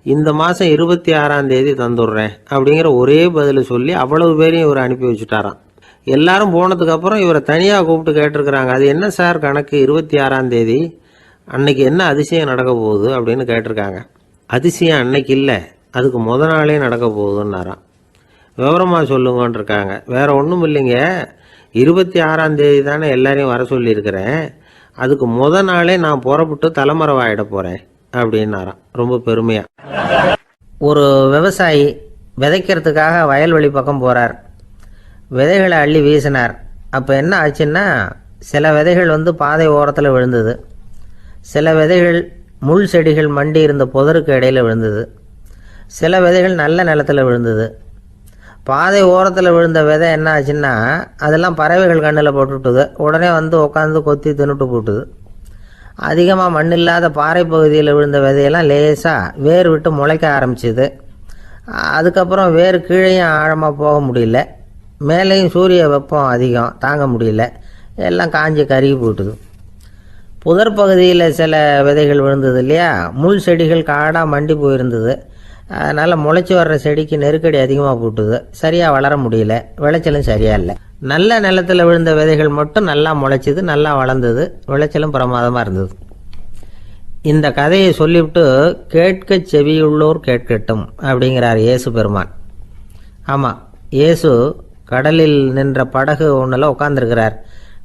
இந்த மாதம் 26ஆம் தேதி தந்துடுறேன் அப்படிங்கிற ஒரே பதில் சொல்லி அவ்வளவு பேரையும் இவர் அனுப்பி வச்சுட்டாராம். எல்லாரும் போனதுக்கப்புறம் இவரை தனியாக கூப்பிட்டு கேட்டிருக்கிறாங்க, அது என்ன சார் கணக்கு, 26ஆம் தேதி அன்னைக்கு என்ன அதிசயம் நடக்க போகுது அப்படின்னு கேட்டிருக்காங்க. அதிசயம் அன்னைக்கு இல்லை, அதுக்கு நாளே நடக்க போகுதுன்னாராம். விவரமாக சொல்லுங்கன்னு இருக்காங்க. வேற ஒன்றும் இல்லைங்க, 26ஆம் தேதி தானே எல்லாரையும் வர சொல்லியிருக்கிறேன், அதுக்கு நாளே நான் புறப்பட்டு தலைமறைவாயிட போகிறேன் அப்படின்னாராம் ரொம்ப பெருமையாக. ஒரு விவசாயி விதைக்கிறதுக்காக வயல்வெளி பக்கம் போகிறார். விதைகளை அள்ளி வீசினார். அப்போ என்ன ஆச்சுன்னா, சில விதைகள் பாதை ஓரத்தில் விழுந்தது, சில விதைகள் முள் செடிகள் மண்டி இருந்த புதருக்கு இடையில் விழுந்தது, சில விதைகள் நல்ல நிலத்தில் விழுந்தது. பாதை ஓரத்தில் விழுந்த விதை என்ன ஆச்சுன்னா, அதெல்லாம் பறவைகள் கண்ணில் போட்டுவிட்டுது, உடனே உட்காந்து கொத்தி தின்னுட்டு போட்டுது. அதிகமாக மண் இல்லாத பாறை பகுதியில் விழுந்த விதையெல்லாம் லேசாக வேர் விட்டு முளைக்க ஆரம்பிச்சுது. அதுக்கப்புறம் வேர் கீழேயும் ஆழமாக போக முடியல, மேலேயும் சூரிய வெப்பம் அதிகம் தாங்க முடியல, எல்லாம் காஞ்சி கருகி போட்டுது. புதர் பகுதியில் சில விதைகள் விழுந்தது இல்லையா, முள் செடிகள் காடாக மண்டி போயிருந்தது. அதனால் முளைச்சி வர்ற செடிக்கு நெருக்கடி அதிகமாக போட்டுது, சரியாக வளர முடியல, விளைச்சலும் சரியாக இல்லை. நல்ல நிலத்தில் விழுந்த விதைகள் மட்டும் நல்லா முளைச்சிது, நல்லா வளர்ந்தது, விளைச்சலும் பிரமாதமாக இருந்தது. இந்த கதையை சொல்லிவிட்டு கேட்க செவியுள்ளோர் கேட்கட்டும் அப்படிங்கிறார் இயேசு பெருமான். ஆமாம், இயேசு கடலில் நின்ற படகு ஒன்றில் உட்காந்துருக்கிறார்.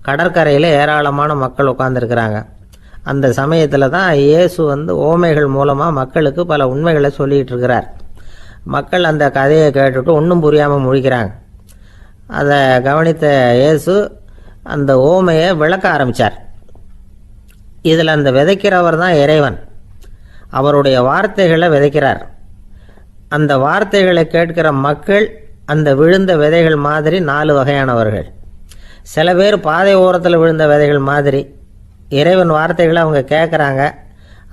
கடற்கரையில் ஏராளமான மக்கள் உட்காந்துருக்கிறாங்க. அந்த சமயத்தில் தான் இயேசு ஓமைகள் மூலமாக மக்களுக்கு பல உண்மைகளை சொல்லிகிட்டு இருக்கிறார். மக்கள் அந்த கதையை கேட்டுட்டு ஒன்றும் புரியாமல் முழிக்கிறாங்க. அதை கவனித்த இயேசு அந்த ஓமையை விளக்க ஆரம்பித்தார். இதில் அந்த விதைக்கிறவர் தான் இறைவன். அவருடைய வார்த்தைகளை விதைக்கிறார். அந்த வார்த்தைகளை கேட்கிற மக்கள் அந்த விழுந்த விதைகள் மாதிரி 4 வகையானவர்கள். சில பேர் பாதை ஓரத்தில் விழுந்த விதைகள் மாதிரி. இறைவன் வார்த்தைகளை அவங்க கேட்குறாங்க,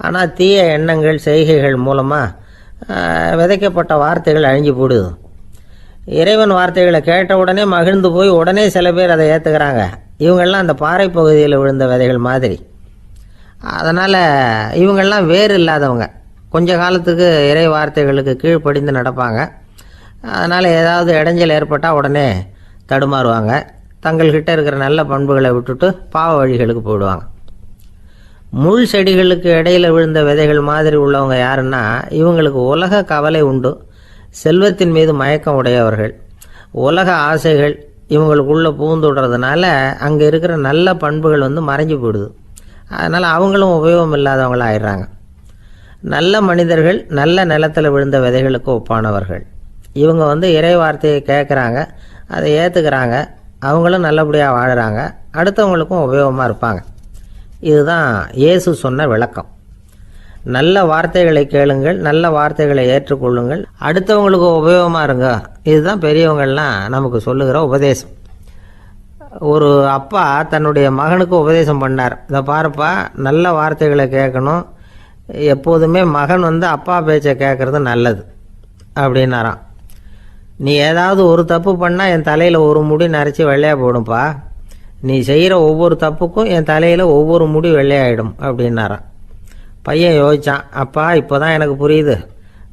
ஆனால் தீய எண்ணங்கள் செய்கைகள் மூலமாக விதைக்கப்பட்ட வார்த்தைகள் அழிஞ்சு போடுது. இறைவன் வார்த்தைகளை கேட்ட உடனே மகிழ்ந்து போய் உடனே சில பேர் அதை ஏற்றுக்கிறாங்க. இவங்கெல்லாம் அந்த பாறை பகுதியில் விழுந்த விதைகள் மாதிரி. அதனால் இவங்கெல்லாம் வேறு இல்லாதவங்க, கொஞ்ச காலத்துக்கு இறை வார்த்தைகளுக்கு கீழ்ப்படிந்து நடப்பாங்க. அதனால் ஏதாவது இடைஞ்சல் ஏற்பட்டால் உடனே தடுமாறுவாங்க, தங்கள்கிட்ட இருக்கிற நல்ல பண்புகளை விட்டுட்டு பாவ வழிகளுக்கு போயிடுவாங்க. முள் செடிகளுக்கு இடையில் விழுந்த விதைகள் மாதிரி உள்ளவங்க யாருன்னா, இவங்களுக்கு உலக கவலை உண்டு, செல்வத்தின் மீது மயக்கம் உடையவர்கள். உலக ஆசைகள் இவங்களுக்குள்ளே பூந்துடுறதுனால அங்கே இருக்கிற நல்ல பண்புகள் மறைஞ்சு போயிடுது. அதனால் அவங்களும் உபயோகம் இல்லாதவங்களாக ஆயிடுறாங்க. நல்ல மனிதர்கள் நல்ல நிலத்தில் விழுந்த விதைகளுக்கு ஒப்பானவர்கள். இவங்க இறை வார்த்தையை கேட்குறாங்க, அதை ஏற்றுக்கிறாங்க, அவங்களும் நல்லபடியாக வாழுறாங்க, அடுத்தவங்களுக்கும் உபயோகமாக இருப்பாங்க. இதுதான் இயேசு சொன்ன விளக்கம். நல்ல வார்த்தைகளை கேளுங்கள், நல்ல வார்த்தைகளை ஏற்றுக்கொள்ளுங்கள், அடுத்தவங்களுக்கு உபயோகமாக இருங்க. இதுதான் பெரியவங்கள்லாம் நமக்கு சொல்லுகிற உபதேசம். ஒரு அப்பா தன்னுடைய மகனுக்கு உபதேசம் பண்ணார். இதை பாருப்பா, நல்ல வார்த்தைகளை கேட்கணும், எப்போதுமே மகன் அப்பா பேச்சை கேட்குறது நல்லது அப்படின்னாராம். நீ ஏதாவது ஒரு தப்பு பண்ணால் என் தலையில் ஒரு முடி நரைச்சி வெள்ளையாக போடும்பா, நீ செய்கிற ஒவ்வொரு தப்புக்கும் என் தலையில் ஒவ்வொரு முடி வெள்ளையாயிடும் அப்படின்னாராம். பையன் யோசித்தான், அப்பா இப்போ தான் எனக்கு புரியுது,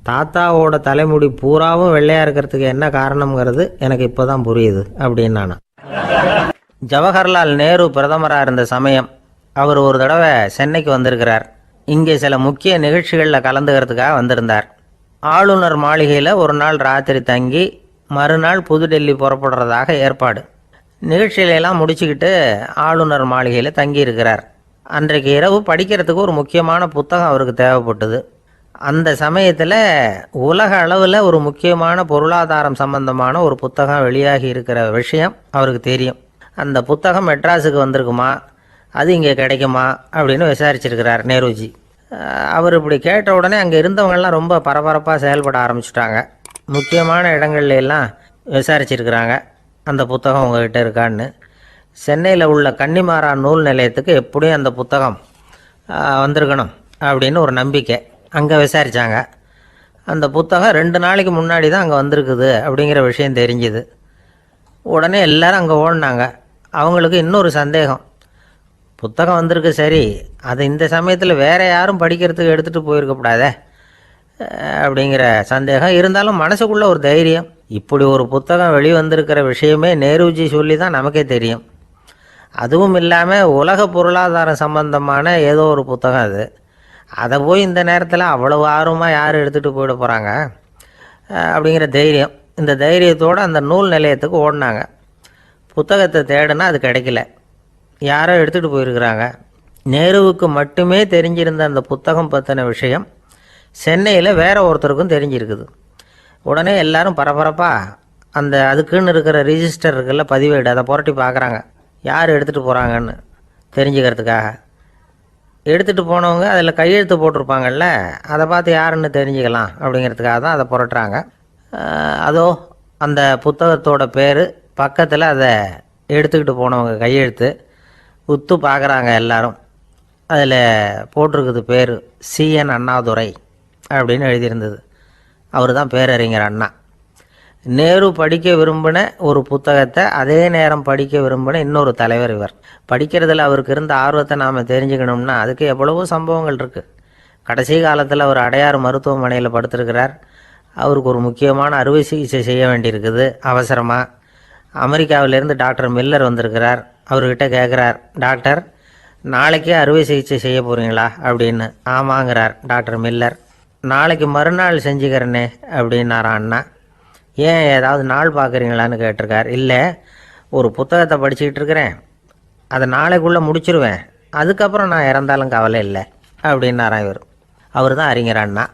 தாத்தாவோட தலைமுடி பூராவும் வெள்ளையாக இருக்கிறதுக்கு என்ன காரணம்ங்கிறது எனக்கு இப்போ தான் புரியுது அப்படின்னானா. ஜவஹர்லால் நேரு பிரதமராக இருந்த சமயம் அவர் ஒரு தடவை சென்னைக்கு வந்திருக்கிறார். இங்கே சில முக்கிய நிகழ்ச்சிகளில் கலந்துக்கிறதுக்காக வந்திருந்தார். ஆளுநர் மாளிகையில் ஒரு நாள் ராத்திரி தங்கி மறுநாள் புதுடெல்லி புறப்படுறதாக ஏற்பாடு. நிகழ்ச்சியிலெல்லாம் முடிச்சுக்கிட்டு ஆளுநர் மாளிகையில் தங்கியிருக்கிறார். அன்றைக்கு இரவு படிக்கிறதுக்கு ஒரு முக்கியமான புத்தகம் அவருக்கு தேவைப்பட்டது. அந்த சமயத்தில் உலக அளவில் ஒரு முக்கியமான பொருளாதாரம் சம்பந்தமான ஒரு புத்தகம் வெளியாகி இருக்கிற விஷயம் அவருக்கு தெரியும். அந்த புத்தகம் மெட்ராஸுக்கு வந்திருக்குமா, அது இங்கே கிடைக்குமா அப்படின்னு விசாரிச்சிருக்கிறார் நேருஜி. அவர் இப்படி கேட்ட உடனே அங்கே இருந்தவங்கெல்லாம் ரொம்ப பரபரப்பாக செயல்பட ஆரம்பிச்சிட்டாங்க. முக்கியமான இடங்கள்ல எல்லாம் விசாரிச்சிருக்கிறாங்க, அந்த புத்தகம் உங்ககிட்ட இருக்கான்னு. சென்னையில் உள்ள கன்னிமாரா நூல் நிலையத்துக்கு எப்படியும் அந்த புத்தகம் வந்திருக்கணும் அப்படின்னு ஒரு நம்பிக்கை. அங்கே விசாரித்தாங்க. அந்த புத்தகம் 2 நாளைக்கு முன்னாடி தான் அங்கே வந்திருக்குது அப்படிங்கிற விஷயம் தெரிஞ்சுது. உடனே எல்லோரும் அங்கே ஓடினாங்க. அவங்களுக்கு இன்னொரு சந்தேகம், புத்தகம் வந்திருக்கு சரி, அது இந்த சமயத்தில் வேறு யாரும் படிக்கிறதுக்கு எடுத்துகிட்டு போயிருக்கக்கூடாதே அப்படிங்கிற சந்தேகம் இருந்தாலும் மனசுக்குள்ளே ஒரு தைரியம். இப்படி ஒரு புத்தகம் வெளிவந்திருக்கிற விஷயமே நேருஜி சொல்லி தான் நமக்கே தெரியும். அதுவும் இல்லாமல் உலக பொருளாதாரம் சம்பந்தமான ஏதோ ஒரு புத்தகம் அது. அதை போய் இந்த நேரத்தில் அவ்வளவு ஆர்வமாக யார் எடுத்துகிட்டு போயிட போகிறாங்க அப்படிங்கிற தைரியம். இந்த தைரியத்தோடு அந்த நூல் நிலையத்துக்கு ஓடினாங்க. புத்தகத்தை தேடினா அது கிடைக்கல, யாரோ எடுத்துகிட்டு போயிருக்கிறாங்க. நேருவுக்கு மட்டுமே தெரிஞ்சிருந்த அந்த புத்தகம் பற்றின விஷயம் சென்னையில் வேற ஒருத்தருக்கும் தெரிஞ்சிருக்குது. உடனே எல்லாரும் பரபரப்பாக அதுக்குன்னு இருக்கிற ரிஜிஸ்டர் இருக்குல்ல, பதிவேடு, அதை புரட்டி பார்க்குறாங்க, யார் எடுத்துகிட்டு போகிறாங்கன்னு தெரிஞ்சுக்கிறதுக்காக. எடுத்துகிட்டு போனவங்க அதில் கையெழுத்து போட்டிருப்பாங்கல்ல, அதை பார்த்து யாருன்னு தெரிஞ்சுக்கலாம் அப்படிங்கிறதுக்காக தான் அதை புரட்டுறாங்க. அதோ அந்த புத்தகத்தோட பேர் பக்கத்தில் அதை எடுத்துக்கிட்டு போனவங்க கையெழுத்து உத்து பார்க்குறாங்க எல்லாரும். அதில் போட்டிருக்குது பேர் சிஎன் அண்ணாதுரை அப்படின்னு எழுதியிருந்தது. அவர் தான் பேரறிஞர் அண்ணா. நேரு படிக்க விரும்பின ஒரு புத்தகத்தை அதே நேரம் படிக்க விரும்பின இன்னொரு தலைவர் இவர். படிக்கிறதுல அவருக்கு இருந்த ஆர்வத்தை நாம் தெரிஞ்சுக்கணும்னா அதுக்கு எவ்வளவோ சம்பவங்கள் இருக்குது. கடைசி காலத்தில் அவர் அடையாறு மருத்துவமனையில் படுத்திருக்கிறார். அவருக்கு ஒரு முக்கியமான அறுவை சிகிச்சை செய்ய வேண்டியிருக்குது அவசரமாக. அமெரிக்காவிலேருந்து டாக்டர் மில்லர் வந்திருக்கிறார். அவர்கிட்ட கேட்குறார், டாக்டர் நாளைக்கே அறுவை சிகிச்சை செய்ய போகிறீங்களா அப்படின்னு. ஆமாங்கிறார் டாக்டர் மில்லர். நாளைக்கு மறுநாள் செஞ்சுக்கிறேனே அப்படின்னாரான் அண்ணா. ஏன் ஏதாவது நாள் பார்க்குறீங்களான்னு கேட்டிருக்கார். இல்லை, ஒரு புத்தகத்தை படிச்சுக்கிட்டு இருக்கிறேன், அதை நாளைக்குள்ளே முடிச்சிருவேன், அதுக்கப்புறம் நான் இறந்தாலும் கவலை இல்லை அப்படின்னாரான் இவர். அவர் தான் அறிஞர் அண்ணா.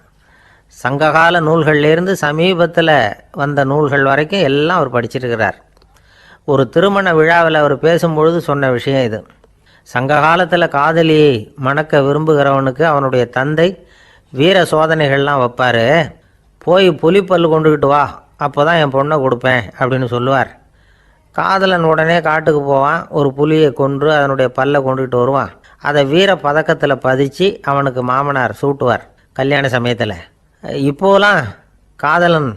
சங்ககால நூல்கள்லேருந்து சமீபத்தில் வந்த நூல்கள் வரைக்கும் எல்லாம் அவர் படிச்சிருக்கிறார். ஒரு திருமண விழாவில் அவர் பேசும்பொழுது சொன்ன விஷயம் இது. சங்க காலத்தில் காதலியை மணக்க விரும்புகிறவனுக்கு அவனுடைய தந்தை வீர சோதனைகள்லாம் வைப்பார். போய் புலிப்பல் கொண்டுக்கிட்டு வா, அப்போ தான் என் பொண்ணை கொடுப்பேன் அப்படின்னு சொல்லுவார். காதலன் உடனே காட்டுக்கு போவான், ஒரு புலியை கொன்று அதனுடைய பல்லை கொண்டுக்கிட்டு வருவான். அதை வீர பதக்கத்தில் பதிச்சு அவனுக்கு மாமனார் சூட்டுவார் கல்யாண சமயத்தில். இப்போலாம் காதலன்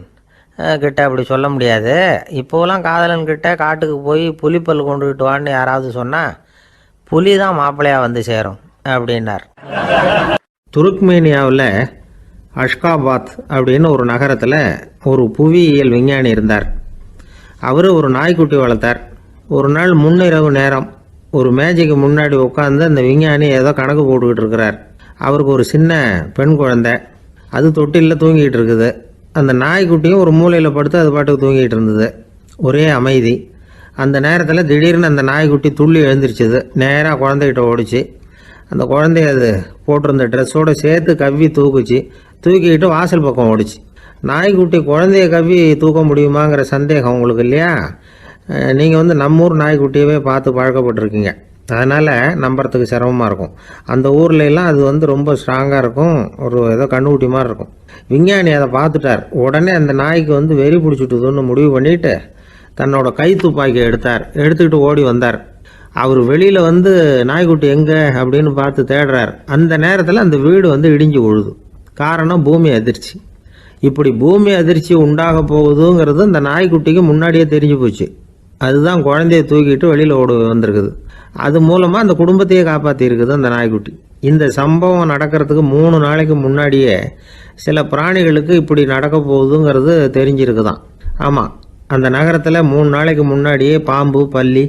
கிட்ட அப்படி சொல்ல முடியாது. இப்போலாம் காதலன் கிட்ட காட்டுக்கு போய் புலிப்பல் கொண்டுக்கிட்டு வான்னு யாராவது சொன்னால் புலி தான் மாப்பிள்ளையாக வந்து சேரும் அப்படின்னார். துருக்மேனியாவில் அஷ்காபாத் அப்படின்னு ஒரு நகரத்தில் ஒரு புவியியல் விஞ்ஞானி இருந்தார். அவர் ஒரு நாய்க்குட்டி வளர்த்தார். ஒரு நாள் முன்னிரவு நேரம் ஒரு மேஜைக்கு முன்னாடி உட்காந்து அந்த விஞ்ஞானி ஏதோ கணக்கு போட்டுக்கிட்டு இருக்கிறார். அவருக்கு ஒரு சின்ன பெண் குழந்தை, அது தொட்டிலில் தூங்கிட்டு இருக்குது. அந்த நாய்க்குட்டியும் ஒரு மூலையில் படுத்து அது பாட்டுக்கு தூங்கிட்டு இருந்தது. ஒரே அமைதி. அந்த நேரத்தில் திடீர்னு அந்த நாய்க்குட்டி துள்ளி எழுந்திரிச்சிது. நேராக குழந்தைகிட்ட ஓடிச்சு. அந்த குழந்தைய அது போட்டிருந்த ட்ரெஸ்ஸோடு சேர்த்து கவ்வி தூக்குச்சு. தூக்கிக்கிட்டு வாசல் பக்கம் ஓடிச்சு. நாய்க்குட்டி குழந்தைய கவ்வி தூக்க முடியுமாங்கிற சந்தேகம் உங்களுக்கு இல்லையா? நீங்கள் நம்ம ஊர் நாய்க்குட்டியவே பார்த்து பழக்கப்பட்டிருக்கீங்க, அதனால் நம்புறதுக்கு சிரமமாக இருக்கும். அந்த ஊர்லெலாம் அது ரொம்ப ஸ்ட்ராங்காக இருக்கும், ஒரு ஏதோ கண்ணுக்குட்டி மாதிரி இருக்கும். விஞ்ஞானி அதை பார்த்துட்டார். உடனே அந்த நாய்க்கு வெறி பிடிச்சிட்டுதுன்னு முடிவு பண்ணிவிட்டு தன்னோட கை துப்பாக்கியை எடுத்துக்கிட்டு ஓடி வந்தார். அவர் வெளியில் நாய்க்குட்டி எங்கே அப்படின்னு பார்த்து தேடுறார். அந்த நேரத்தில் அந்த வீடு இடிஞ்சு விழுது. காரணம் பூமி அதிர்ச்சி. இப்படி பூமி அதிர்ச்சி உண்டாக போகுதுங்கிறது அந்த நாய்க்குட்டிக்கு முன்னாடியே தெரிஞ்சு போச்சு. அதுதான் குழந்தைய தூக்கிட்டு வெளியில் ஓடி வந்திருக்குது. அது மூலமாக அந்த குடும்பத்தையே காப்பாற்றிருக்குது அந்த நாய்க்குட்டி. இந்த சம்பவம் நடக்கிறதுக்கு 3 நாளைக்கு முன்னாடியே சில பிராணிகளுக்கு இப்படி நடக்க போகுதுங்கிறது தெரிஞ்சிருக்குதான். ஆமாம், அந்த நகரத்தில் 3 நாளைக்கு முன்னாடியே பாம்பு, பல்லி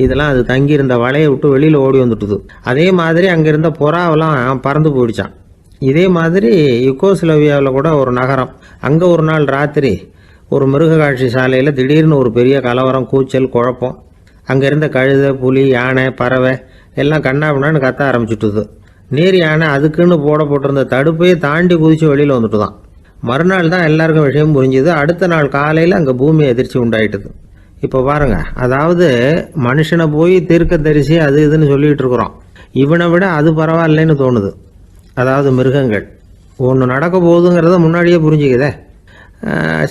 இதெல்லாம் அது தங்கியிருந்த வலையை விட்டு வெளியில் ஓடி வந்துட்டுது. அதே மாதிரி அங்கே இருந்த புறாவெல்லாம் பறந்து போயிடுச்சான். இதே மாதிரி யுகோஸ்லோவியாவில் கூட ஒரு நகரம், அங்கே ஒரு நாள் ராத்திரி ஒரு மிருக காட்சி சாலையில் திடீர்னு ஒரு பெரிய கலவரம், கூச்சல், குழப்பம். அங்கே இருந்த கழுதை, புலி, யானை, பறவை எல்லாம் கண்ணாபின்னான்னு கத்த ஆரம்பிச்சுட்டுது. நீர் யானை அதுக்குன்னு போட்டிருந்த தடுப்பையே தாண்டி குதித்து வெளியில் வந்துட்டு தான். மறுநாள் தான் எல்லாருக்கும் விஷயம் புரிஞ்சுது. அடுத்த நாள் காலையில் அங்கே பூமி அதிர்ச்சி உண்டாயிட்டுது. இப்போ பாருங்கள், அதாவது மனுஷனை போய் தீர்க்க தரிசி அது இதுன்னு சொல்லிகிட்டு இருக்கிறோம். இவனை விட அது பரவாயில்லைன்னு தோணுது. அதாவது மிருகங்கள் ஒன்று நடக்க போகுதுங்கிறத முன்னாடியே புரிஞ்சுக்குதே.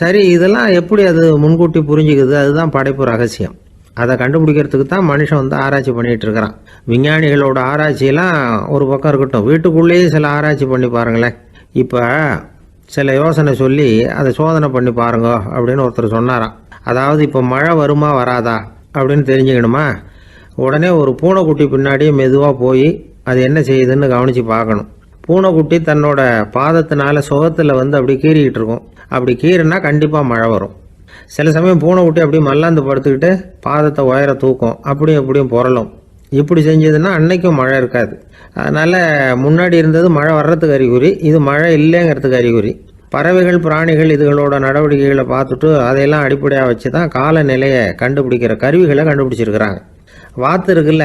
சரி, இதெல்லாம் எப்படி அது முன்கூட்டி புரிஞ்சுக்குது? அதுதான் படைப்பு ரகசியம். அதை கண்டுபிடிக்கிறதுக்கு தான் மனுஷன் ஆராய்ச்சி பண்ணிகிட்டு இருக்கிறான். விஞ்ஞானிகளோட ஆராய்ச்சியெல்லாம் ஒரு பக்கம் இருக்கட்டும், வீட்டுக்குள்ளேயே சில ஆராய்ச்சி பண்ணி பாருங்களேன். இப்போ சில யோசனை சொல்லி அதை சோதனை பண்ணி பாருங்க அப்படின்னு ஒருத்தர் சொன்னாராம். அதாவது இப்போ மழை வருமா வராதா அப்படின்னு தெரிஞ்சுக்கணுமா, உடனே ஒரு பூனைக்குட்டி பின்னாடியே மெதுவாக போய் அது என்ன செய்யுதுன்னு கவனித்து பார்க்கணும். பூனைக்குட்டி தன்னோட பாதத்தினால சுகத்தில் அப்படி கீறிக்கிட்டு இருக்கும். அப்படி கீறினா கண்டிப்பாக மழை வரும். சில சமயம் பூனைக்குட்டி அப்படி மல்லாந்து படுத்துக்கிட்டு பாதத்தை உயர தூக்கும், அப்படியும் புரளும். இப்படி செஞ்சதுன்னா அன்னைக்கும் மழை இருக்காது. அதனால் முன்னாடி இருந்தது மழை வர்றதுக்கு அறிகுறி, இது மழை இல்லைங்கிறதுக்கு அறிகுறி. பறவைகள், பிராணிகள் இதுகளோட நடவடிக்கைகளை பார்த்துட்டு அதையெல்லாம் அடிப்படையாக வச்சு தான் காலநிலையை கண்டுபிடிக்கிற கருவிகளை கண்டுபிடிச்சிருக்கிறாங்க. வாத்து இருக்குல்ல,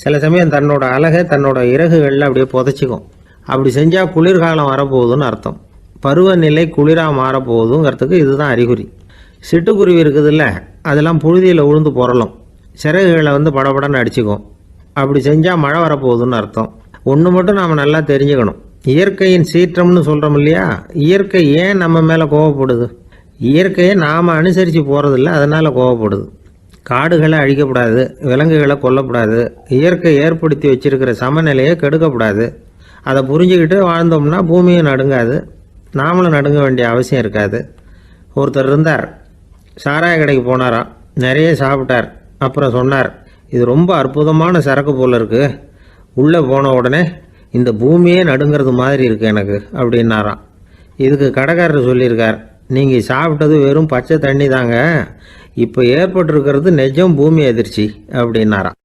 சில சமயம் தன்னோட அழகை தன்னோட இறகுகளில் அப்படியே புதைச்சிக்கும். அப்படி செஞ்சால் குளிர்காலம் வரப்போகுதுன்னு அர்த்தம். பருவநிலை குளிராக மாறப்போகுதுங்கிறதுக்கு இதுதான் அறிகுறி. சிட்டுக்குருவி இருக்குதுல்ல, அதெல்லாம் புழுதியில் உழுந்து புரளும், சிறகுகளை படபடன்னு அடிச்சுக்கும். அப்படி செஞ்சால் மழை வரப்போகுதுன்னு அர்த்தம். ஒன்று மட்டும் நாம் நல்லா தெரிஞ்சுக்கணும், இயற்கையின் சீற்றம்னு சொல்கிறோம் இல்லையா, இயற்கை ஏன் நம்ம மேலே கோவப்படுது? இயற்கையை நாம் அனுசரித்து போகிறதில்ல, அதனால் கோவப்படுது. காடுகளை அழிக்கக்கூடாது, விலங்குகளை கொல்லக்கூடாது, இயற்கை ஏற்படுத்தி வச்சிருக்கிற சமநிலையை கெடுக்கக்கூடாது. அதை புரிஞ்சுக்கிட்டு வாழ்ந்தோம்னா பூமியும் நடுங்காது, நாமளும் நடுங்க வேண்டிய அவசியம் இருக்காது. ஒருத்தர் இருந்தார், சாராய கடைக்கு போனாராம், நிறைய சாப்பிட்டார். அப்புறம் சொன்னார், இது ரொம்ப அற்புதமான சரக்கு போல இருக்கு, உள்ளே போன உடனே இந்த பூமியே நடுங்கிறது மாதிரி இருக்கு எனக்கு அப்படின்னாராம். இதுக்கு கடைக்காரர் சொல்லியிருக்கார், நீங்கள் சாப்பிட்டது வெறும் பச்சை தண்ணி தாங்க, இப்போ ஏற்பட்டிருக்கிறது நிஜம் பூமி அதிர்ச்சி அப்படின்னாராம்.